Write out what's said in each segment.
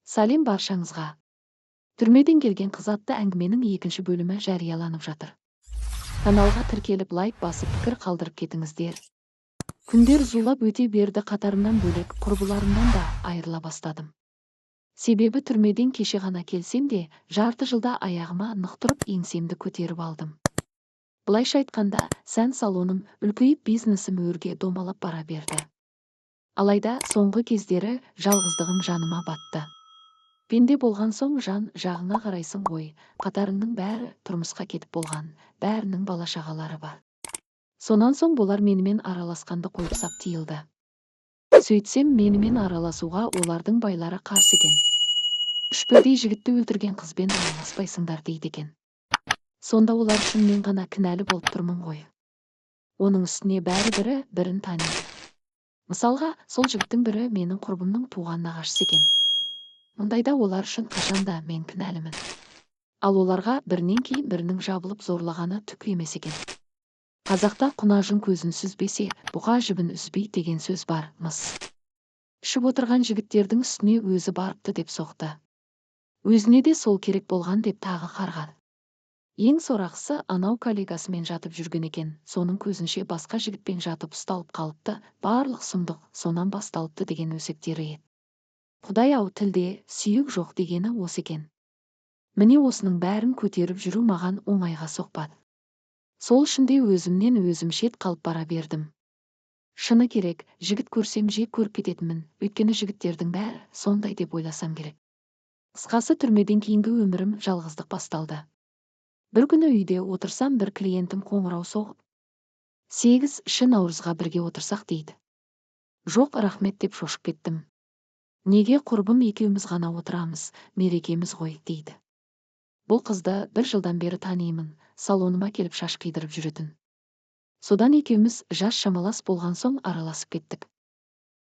Сәлем баршаңызға. Түрмеден келген қыз атты әңгіменің екінші бөлімі жарияланып жатыр. Каналға тіркеліп лайк басып пікір қалдырып кетіңіздер. Күндер зулап өте берді, қатарымнан бөлек құрбыларымнан да айырыла бастадым. Себебі түрмеден кеше ғана келсем де, жарты жылда аяғыма нық тұрып еңсемді көтеріп алдым. Былайша айтқанда, сән салоным үлкейіп бизнесім өрге домалап бара берді. Алайда соңғы кездері жалғыздығым жаныма батты. Пенде болған соң жан жағыңа қарайсың ғой, қатарыңның бәрі тұрмысқа кетіп болған, бәрінің бала шағалары бар. Сонан соң болар менімен араласқанды қойып сап тиылды. Сөйтсем менімен араласуға олардың байлары қарсы екен. Үш бірдей жігітті өлтірген қызбен араласпайсыңдар дейді екен. Сонда олар үшін мен ғана кінәлі болып тұрмын ғой. Оның үстіне бәрі бірін таниды. Мысалға, сол жігіттің бірі менің құрбымның туған нағашысы екен. Мұндайда олар үшін қашанда мен кінәлімін. Ал оларға бірінен кейін бірінің жабылып зорлағаны түк емес екен. Қазақта құнажын көзін сүзбесе, бұқа жібін үзбейді деген сөз бар, мыс. Ішіп отырған жігіттердің үстіне өзі барыпты деп соқты. Өзіне де сол керек болған деп тағы қарғады. Ең сорақысы, анау коллегасымен жатып жүрген екен, соның көзінше басқа жігітпен жатып ұсталып қалыпты, барлық сұмдық сонан басталыпты деген өсектері еді. Құдай-ау, тілде сүйек жоқ дегені осы екен. Міне осының бәрін көтеріп жүру маған оңайға соқпады. Сол үшін де өзімнен өзім шет қалып бара бердім. Шыны керек, жігіт көрсем жек көріп кететінмін, өйткені жігіттердің бәрі сондай деп ойласам керек. Қысқасы, түрмеден кейінгі өмірім жалғыздық басталды. Бір күні үйде отырсам, бір клиентім қоңырау соғып, 8 наурызға бірге отырсақ дейді. Жоқ, рахмет деп шошып кеттім. Неге, құрбым екеуміз ғана отырамыз, мерекеміз ғой дейді. Бұл қызды 1 жылдан бері танимын, салоныма келіп шаш қидырып жүретін. Содан екеуміз жас шамалас болған соң араласып кеттік.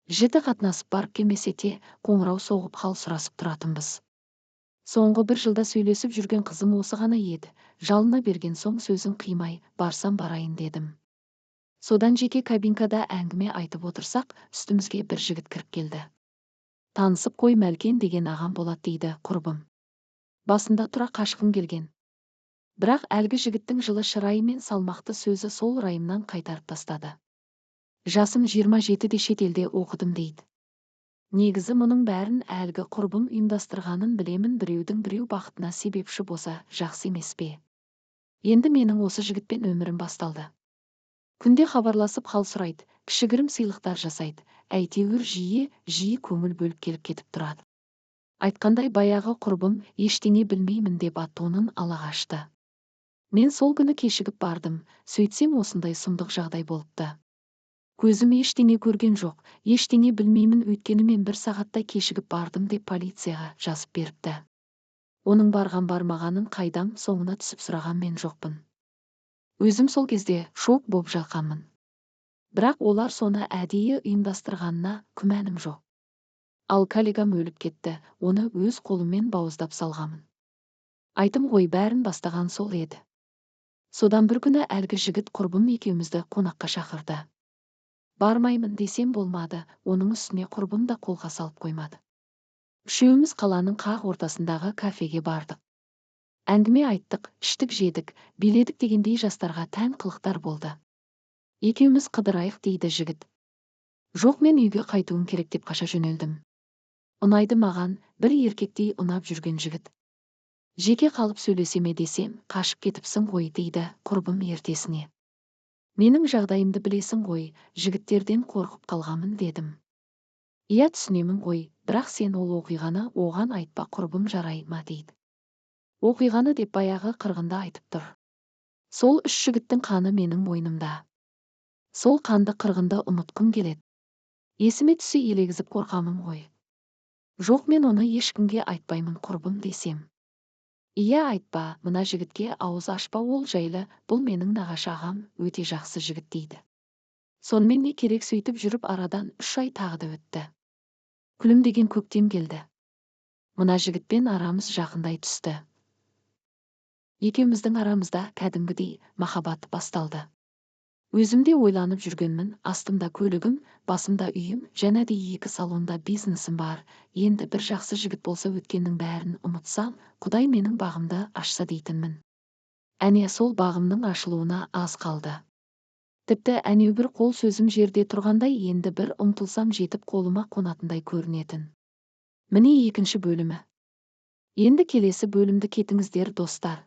Жіті қатынасып барып келмесе де, қоңырау соғып хал сұрасып тұратынбыз. Соңғы 1 жылда сөйлесіп жүрген қызым осы ғана еді. Жалына берген соң сөзін қимай, барсам барайын дедім. Содан жеке кабинкада әңгіме айтып отырсақ, үстімізге бір жігіт кіріп келді. Танысып қой, Мәлкен деген ағам болады дейді құрбым. Басында тұра қашқым келген. Бірақ әлгі жігіттің жылы шырайы мен салмақты сөзі сол райымнан қайтарып тастады. Жасым 27-де шетелде оқыдым дейді. Негізі мұның бәрін әлгі құрбым ұйымдастырғанын білемін, біреудің біреу бақытына себепші болса жақсы емес пе? Енді менің осы жігітпен өмірім басталды. Күнде хабарласып хал сұрайды, кішігірім сыйлықтар жасайды, әйтеуір жиі көңіл бөліп келіп кетіп тұрады. Айтқандай, баяғы құрбым ештеңе білмеймін деп атонын ала қашты. Мен сол күні кешігіп бардым, сөйтсем осындай сұмдық жағдай болыпты. Көзім ештеңе көрген жоқ, ештеңе білмеймін, өйткені мен 1 сағаттай кешігіп бардым деп полицияға жазып беріпті. Оның бармағанын қайдам, соңына түсіп сұраған мен жоқпын. Өзім сол кезде шок боп жатқанмын. Бірақ олар соны әдейі ұйымдастырғанына күмәнім жоқ. Ал коллегам өліп кетті, оны өз қолыммен бауыздап салғамын. Айтым ғой, бәрін бастаған сол еді. Содан бір күні әлгі жігіт құрбым екеумізді қонаққа шақырды. Бармаймын десем болмады, оның үстіне құрбым да қолға салып қоймады. Үшеуміз қаланың қақ ортасындағы кафеге бардық. Әңгіме айттық, іштік жедік, биледік дегендей жастарға тән қылықтар болды. Екеуміз қыдырайық дейді жігіт. Жоқ, мен үйге қайтуым керек деп қаша жөнелдім. Ұнайды маған, бір еркектей ұнап жүрген жігіт. Жеке қалып сөйлесеме десем, қашып кетіпсің ғой дейді құрбым ертесіне. Менің жағдайымды білесің ғой, жігіттерден қорқып қалғамын дедім. Иә, түсінемін ғой, бірақ сен ол оқиғаны оған айтпа құрбым, жарай ма дейді. Оқиғаны деп баяғы қырғында айтып тұр. Сол 3 жігіттің қаны менің мойнымда. Сол қанды қырғынды ұмытқым келеді. Есіме түссе елегізіп қорқамын ғой. Жоқ, мен оны ешкімге айтпаймын құрбым десем. Иә, айтпа, мына жігітке ауыз ашпа, ол жайлы, бұл менің нағашы ағам, өте жақсы жігіт дейді. Сонымен не керек, сөйтіп жүріп арадан 3 ай тағы да өтті. Күлімдеген көктем келді. Мына жігітпен арамыз жақындай түсті. Екеуміздің арамызда кәдімгідей махаббат басталды. Өзімде ойланып жүргенмін, астымда көлігім, басымда үйім, және де 2 салонда бизнесім бар. Енді бір жақсы жігіт болса өткеннің бәрін ұмытсам, Құдай менің бағымды ашса дейтінмін. Әне сол бағымның ашылуына аз қалды. Тіпті әнеу бір қол сөзім жерде тұрғандай, енді бір ұмтылсам жетіп қолыма қонатындай көрінетін. Міне 2 бөлімі. Енді келесі бөлімді кетіңіздер достар.